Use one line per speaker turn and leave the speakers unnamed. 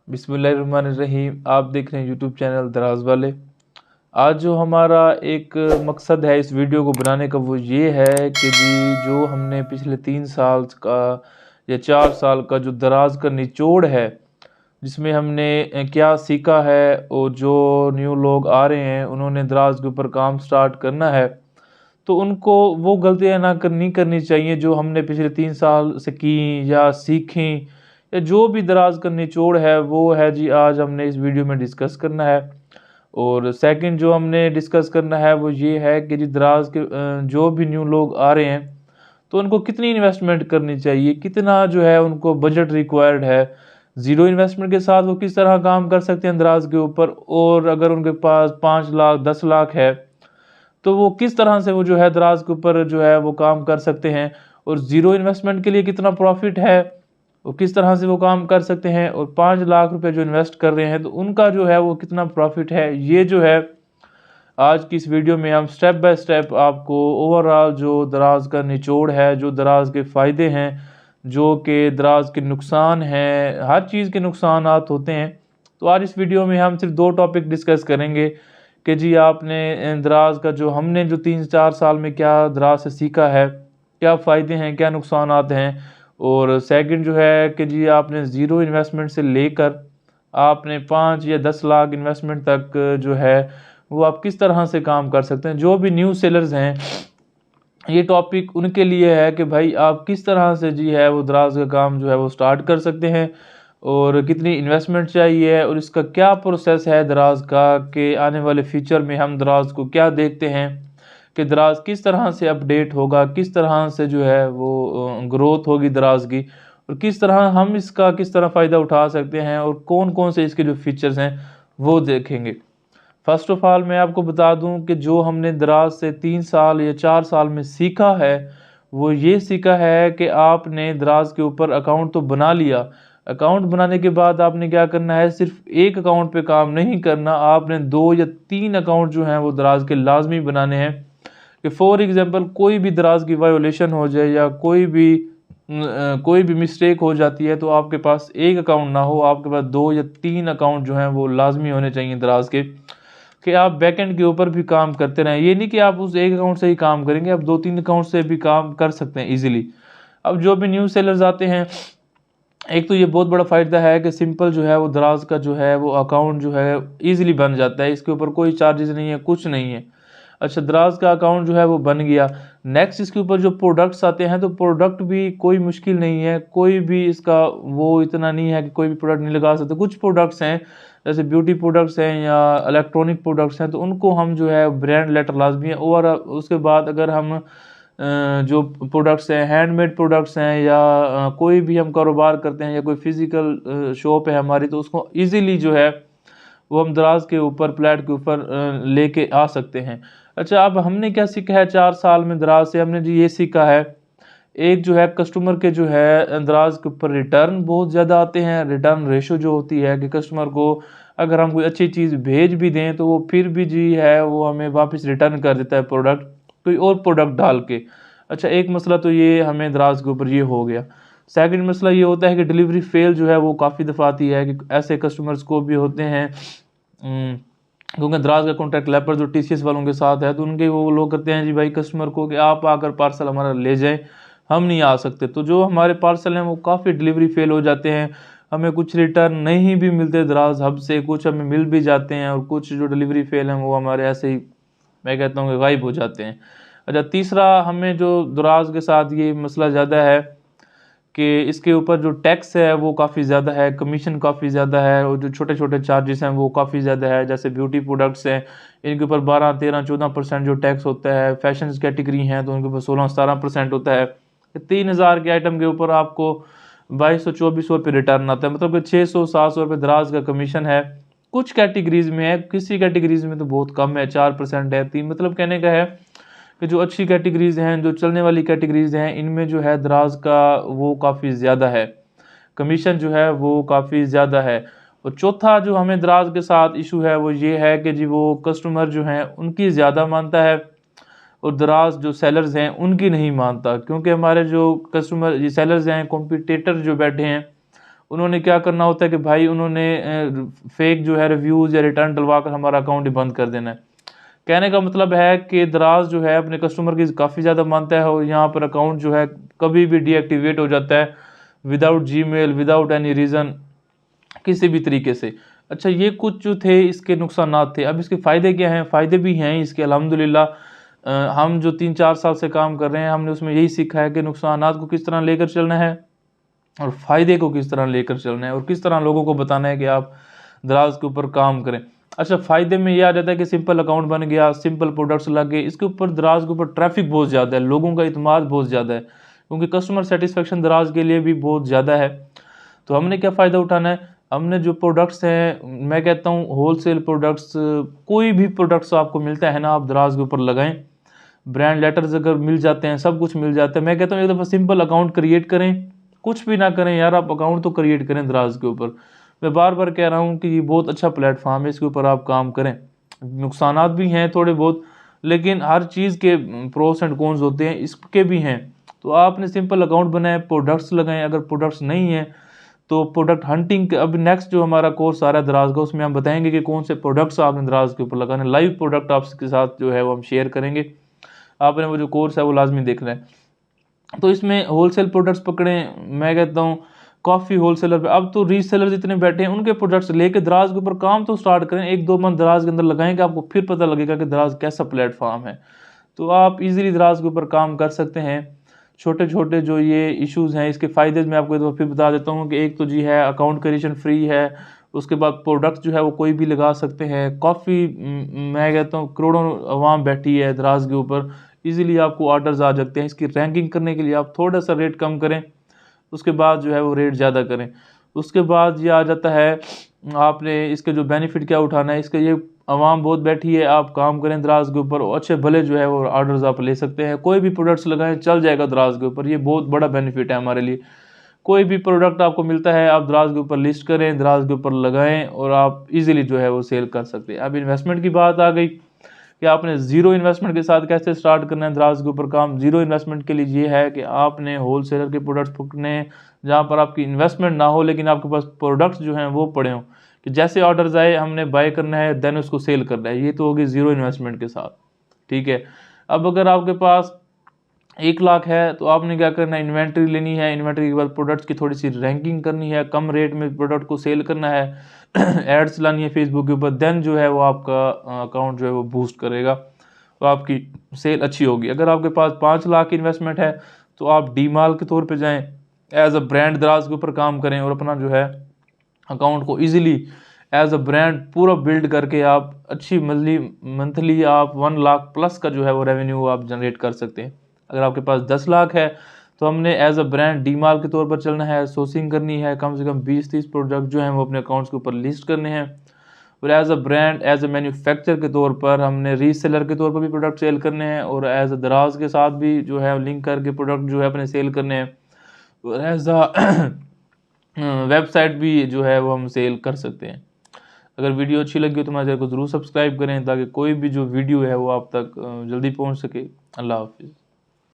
बिस्मिल्लाहिर्रहमानिर्रहीम। आप देख रहे हैं यूट्यूब चैनल दराज वाले। आज जो हमारा एक मकसद है इस वीडियो को बनाने का वो ये है कि जी जो हमने पिछले 3 साल का या 4 साल का जो दराज का निचोड़ है, जिसमें हमने क्या सीखा है और जो न्यू लोग आ रहे हैं उन्होंने दराज के ऊपर काम स्टार्ट करना है, तो उनको वो गलतियाँ नहीं करनी चाहिए जो हमने पिछले 3 साल से की या सीखी, या जो भी दराज का निचोड़ है वो है जी आज हमने इस वीडियो में डिस्कस करना है। और सेकंड जो हमने डिस्कस करना है वो ये है कि जी दराज के जो भी न्यू लोग आ रहे हैं तो उनको कितनी इन्वेस्टमेंट करनी चाहिए, कितना जो है उनको बजट रिक्वायर्ड है, ज़ीरो इन्वेस्टमेंट के साथ वो किस तरह काम कर सकते हैं दराज के ऊपर, और अगर उनके पास 5 लाख 10 लाख है तो वो किस तरह से वो जो है दराज के ऊपर जो है वो काम कर सकते हैं, और ज़ीरो इन्वेस्टमेंट के लिए कितना प्रॉफिट है, वो किस तरह से वो काम कर सकते हैं, और 5 लाख रुपए जो इन्वेस्ट कर रहे हैं तो उनका जो है वो कितना प्रॉफिट है। ये जो है आज की इस वीडियो में हम स्टेप बाय स्टेप आपको ओवरऑल जो दराज का निचोड़ है, जो दराज के फ़ायदे हैं, जो कि दराज के नुकसान हैं, हर चीज़ के नुकसानात होते हैं। तो आज इस वीडियो में हम सिर्फ 2 टॉपिक डिस्कस करेंगे कि जी आपने दराज का जो हमने जो 3-4 साल में क्या दराज से सीखा है, क्या फ़ायदे हैं, क्या नुकसानात हैं, और सेकंड जो है कि जी आपने ज़ीरो इन्वेस्टमेंट से लेकर आपने 5 या 10 लाख इन्वेस्टमेंट तक जो है वो आप किस तरह से काम कर सकते हैं। जो भी न्यू सेलर्स हैं, ये टॉपिक उनके लिए है कि भाई आप किस तरह से जी है वो दराज का काम जो है वो स्टार्ट कर सकते हैं, और कितनी इन्वेस्टमेंट चाहिए, और इसका क्या प्रोसेस है दराज का, कि आने वाले फ्यूचर में हम दराज को क्या देखते हैं कि दराज किस तरह से अपडेट होगा, किस तरह से जो है वो ग्रोथ होगी दराज की, और किस तरह हम इसका किस तरह फ़ायदा उठा सकते हैं, और कौन कौन से इसके जो फीचर्स हैं वो देखेंगे। फर्स्ट ऑफ ऑल मैं आपको बता दूं कि जो हमने दराज से 3 साल या 4 साल में सीखा है वो ये सीखा है कि आपने दराज के ऊपर अकाउंट तो बना लिया। अकाउंट बनाने के बाद आपने क्या करना है, सिर्फ एक अकाउंट पे काम नहीं करना, आपने 2 या 3 अकाउंट जो हैं वो दराज के लाजमी बनाने हैं। कि फॉर एग्जांपल कोई भी दराज की वायोलेशन हो जाए या कोई भी मिस्टेक हो जाती है तो आपके पास एक अकाउंट ना हो, आपके पास 2 या 3 अकाउंट जो हैं वो लाजमी होने चाहिए दराज के, कि आप बैकएंड के ऊपर भी काम करते रहें। ये नहीं कि आप उस एक अकाउंट से ही काम करेंगे, आप 2-3 अकाउंट से भी काम कर सकते हैं इजीली। अब जो भी न्यू सेलर्स आते हैं, एक तो ये बहुत बड़ा फ़ायदा है कि सिंपल जो है वो दराज का जो है वो अकाउंट जो है ईजिली बन जाता है, इसके ऊपर कोई चार्जेस नहीं है, कुछ नहीं है। अच्छा, दराज का अकाउंट जो है वो बन गया। नेक्स्ट इसके ऊपर जो प्रोडक्ट्स आते हैं तो प्रोडक्ट भी कोई मुश्किल नहीं है, कोई भी इसका वो इतना नहीं है कि कोई भी प्रोडक्ट नहीं लगा सकते। कुछ प्रोडक्ट्स हैं जैसे ब्यूटी प्रोडक्ट्स हैं या इलेक्ट्रॉनिक प्रोडक्ट्स हैं तो उनको हम जो है ब्रांड लेटर लाजमी है। और उसके बाद अगर हम जो प्रोडक्ट्स हैं, हैंडमेड प्रोडक्ट्स हैं, या कोई भी हम कारोबार करते हैं या कोई फिज़िकल शॉप है हमारी, तो उसको ईज़िली जो है वो हम दराज के ऊपर प्लेट के ऊपर लेके आ सकते हैं। अच्छा, अब हमने क्या सीखा है 4 साल में दराज से, हमने जी ये सीखा है, एक जो है कस्टमर के जो है दराज के ऊपर रिटर्न बहुत ज़्यादा आते हैं। रिटर्न रेशो जो होती है कि कस्टमर को अगर हम कोई अच्छी चीज़ भेज भी दें तो वो फिर भी जी है वो हमें वापस रिटर्न कर देता है प्रोडक्ट, कोई और प्रोडक्ट डाल के। अच्छा, एक मसला तो ये हमें दराज के ऊपर ये हो गया। सेकंड मसला ये होता है कि डिलीवरी फेल जो है वो काफ़ी दफ़ा आती है, कि ऐसे कस्टमर्स को भी होते हैं क्योंकि दराज का कॉन्ट्रैक्ट लेपर जो TCS वालों के साथ है तो उनके वो लोग करते हैं जी भाई कस्टमर को कि आप आकर पार्सल हमारा ले जाएं, हम नहीं आ सकते। तो जो हमारे पार्सल हैं वो काफ़ी डिलीवरी फेल हो जाते हैं, हमें कुछ रिटर्न नहीं भी मिलते दराज हब से, कुछ हमें मिल भी जाते हैं, और कुछ जो डिलीवरी फेल हैं वो हमारे ऐसे ही मैं कहता हूँ कि गायब हो जाते हैं। अच्छा, तीसरा हमें जो दराज के साथ ये मसला ज़्यादा है कि इसके ऊपर जो टैक्स है वो काफ़ी ज़्यादा है, कमीशन काफ़ी ज़्यादा है, और जो छोटे छोटे चार्जेस हैं वो काफ़ी ज़्यादा है। जैसे ब्यूटी प्रोडक्ट्स हैं, इनके ऊपर 12-13-14% जो टैक्स होता है। फैशन कैटेगरी हैं तो उनके ऊपर 16-17% होता है। 3,000 के आइटम के ऊपर आपको 2200-2400 रुपये रिटर्न आता है, मतलब कि 600-700 रुपये दराज का कमीशन है। कुछ कैटेगरीज में है, किसी कैटेगरीज में तो बहुत कम है, 4% है, 3, मतलब कहने का है कि जो अच्छी कैटेगरीज हैं, जो चलने वाली कैटेगरीज हैं, इनमें जो है दराज का वो काफ़ी ज़्यादा है, कमीशन जो है वो काफ़ी ज़्यादा है। और चौथा जो हमें दराज के साथ इशू है वो ये है कि जी वो कस्टमर जो हैं उनकी ज़्यादा मानता है, और दराज जो सेलर्स हैं उनकी नहीं मानता, क्योंकि हमारे जो कस्टमर ये सेलर्स हैं, कॉम्पिटिटर जो बैठे हैं उन्होंने क्या करना होता है कि भाई उन्होंने फेक जो है रिव्यूज़ या रिटर्न डलवा कर हमारा अकाउंट ही बंद कर देना है। कहने का मतलब है कि दराज जो है अपने कस्टमर की काफ़ी ज़्यादा मानता है और यहाँ पर अकाउंट जो है कभी भी डीएक्टिवेट हो जाता है without Gmail, without any reason, किसी भी तरीके से। अच्छा, ये कुछ जो थे इसके नुकसानात थे। अब इसके फ़ायदे क्या हैं? फ़ायदे भी हैं इसके अल्हम्दुलिल्लाह। हम जो 3-4 साल से काम कर रहे हैं, हमने उसमें यही सीखा है कि नुकसानात को किस तरह लेकर चलना है और फ़ायदे को किस तरह लेकर चलना है और किस तरह लोगों को बताना है कि आप दराज के ऊपर काम करें। अच्छा, फ़ायदे में ये आ जाता है कि सिंपल अकाउंट बन गया, सिंपल प्रोडक्ट्स लग गए। इसके ऊपर दराज के ऊपर ट्रैफिक बहुत ज़्यादा है, लोगों का इत्मीनान बहुत ज़्यादा है, क्योंकि कस्टमर सेटिस्फेक्शन दराज के लिए भी बहुत ज़्यादा है। तो हमने क्या फ़ायदा उठाना है? हमने जो प्रोडक्ट्स हैं, मैं कहता हूँ होलसेल प्रोडक्ट्स, कोई भी प्रोडक्ट्स आपको मिलता है ना, आप दराज के ऊपर लगाएं। ब्रांड लेटर्स अगर मिल जाते हैं, सब कुछ मिल जाता है। मैं कहता हूँ एक दफ़ा सिंपल अकाउंट क्रिएट करें, कुछ भी ना करें यार, आप अकाउंट तो क्रिएट करें दराज के ऊपर। मैं बार बार कह रहा हूँ कि ये बहुत अच्छा प्लेटफॉर्म है, इसके ऊपर आप काम करें। नुकसानात भी हैं थोड़े बहुत, लेकिन हर चीज़ के प्रोस एंड कॉन्स होते हैं, इसके भी हैं। तो आपने सिंपल अकाउंट बनाए, प्रोडक्ट्स लगाएं। अगर प्रोडक्ट्स नहीं हैं तो प्रोडक्ट हंटिंग, अब नेक्स्ट जो हमारा कोर्स आ रहा है दराज का, उसमें हम बताएंगे कि कौन से प्रोडक्ट्स आपने दराज के ऊपर लगाने। लाइव प्रोडक्ट आपके साथ जो है वो हम शेयर करेंगे। आपने वो जो कोर्स है वो लाजमी देखना है। तो इसमें होलसेल प्रोडक्ट्स पकड़ें। मैं कहता हूँ काफ़ी होलसेलर पे, अब तो रीसेलर्स इतने बैठे हैं, उनके प्रोडक्ट्स लेके दराज के ऊपर काम तो स्टार्ट करें। 1-2 मंथ दराज के अंदर लगाएंगे, आपको फिर पता लगेगा कि दराज कैसा प्लेटफॉर्म है। तो आप इजीली दराज के ऊपर काम कर सकते हैं। छोटे छोटे जो ये इश्यूज़ हैं, इसके फ़ायदे मैं आपको एक बार फिर बता देता हूँ कि एक तो जी है अकाउंट क्रिएशन फ्री है। उसके बाद प्रोडक्ट जो है वो कोई भी लगा सकते हैं। काफ़ी मैं कहता हूँ करोड़ों अवाम बैठी है दराज के ऊपर, इजीली आपको ऑर्डर्स आ जाते हैं। इसकी रैंकिंग करने के लिए आप थोड़ा सा रेट कम करें, उसके बाद जो है वो रेट ज़्यादा करें। उसके बाद ये आ जाता है आपने इसके जो बेनिफिट क्या उठाना है। इसके ये आवाम बहुत बैठी है, आप काम करें दराज के ऊपर, अच्छे भले जो है वो ऑर्डर्स आप ले सकते हैं। कोई भी प्रोडक्ट्स लगाएं, चल जाएगा दराज के ऊपर। ये बहुत बड़ा बेनिफिट है हमारे लिए। कोई भी प्रोडक्ट आपको मिलता है, आप दराज के ऊपर लिस्ट करें, दराज के ऊपर लगाएं और आप इजीली जो है वो सेल कर सकते हैं। अब इन्वेस्टमेंट की बात आ गई कि आपने ज़ीरो इन्वेस्टमेंट के साथ कैसे स्टार्ट करना है दराज के ऊपर काम। ज़ीरो इन्वेस्टमेंट के लिए ये है कि आपने होलसेलर के प्रोडक्ट्स पकड़ने हैं जहाँ पर आपकी इन्वेस्टमेंट ना हो, लेकिन आपके पास प्रोडक्ट्स जो हैं वो पड़े हों कि जैसे ऑर्डर्स आए हमने बाय करना है, देन उसको सेल करना है। ये तो होगी ज़ीरो इन्वेस्टमेंट के साथ, ठीक है। अब अगर आपके पास 1 लाख है तो आपने क्या करना है, इन्वेंट्री लेनी है। इन्वेंट्री के बाद प्रोडक्ट्स की थोड़ी सी रैंकिंग करनी है, कम रेट में प्रोडक्ट को सेल करना है, एड्स लानी है फेसबुक के ऊपर, देन जो है वो आपका अकाउंट जो है वो बूस्ट करेगा, तो आपकी सेल अच्छी होगी। अगर आपके पास 5 लाख इन्वेस्टमेंट है तो आप डीमाल के तौर पे जाएं, एज अ ब्रांड दराज के ऊपर काम करें और अपना जो है अकाउंट को ईजिली एज अ ब्रांड पूरा बिल्ड करके आप अच्छी मंथली आप 1 लाख प्लस का जो है वो रेवेन्यू आप जनरेट कर सकते हैं। अगर आपके पास 10 लाख है तो हमने एज अ ब्रांड डीमाल के तौर पर चलना है, सोर्सिंग करनी है, कम से कम 20-30 प्रोडक्ट जो हैं वो अपने अकाउंट्स के ऊपर लिस्ट करने हैं। और as a brand, as a manufacture के तौर पर हमने रीसेलर के तौर पर भी प्रोडक्ट सेल करने हैं और एज अ दराज के साथ भी जो है लिंक करके प्रोडक्ट जो है अपने सेल करने हैं। और एज अ वेबसाइट भी जो है वो हम सेल कर सकते हैं। अगर वीडियो अच्छी लगी हो तो हमारे चैनल को ज़रूर सब्सक्राइब करें ताकि कोई भी जो वीडियो है वो आप तक जल्दी पहुंच सके। अल्लाह हाफिज़।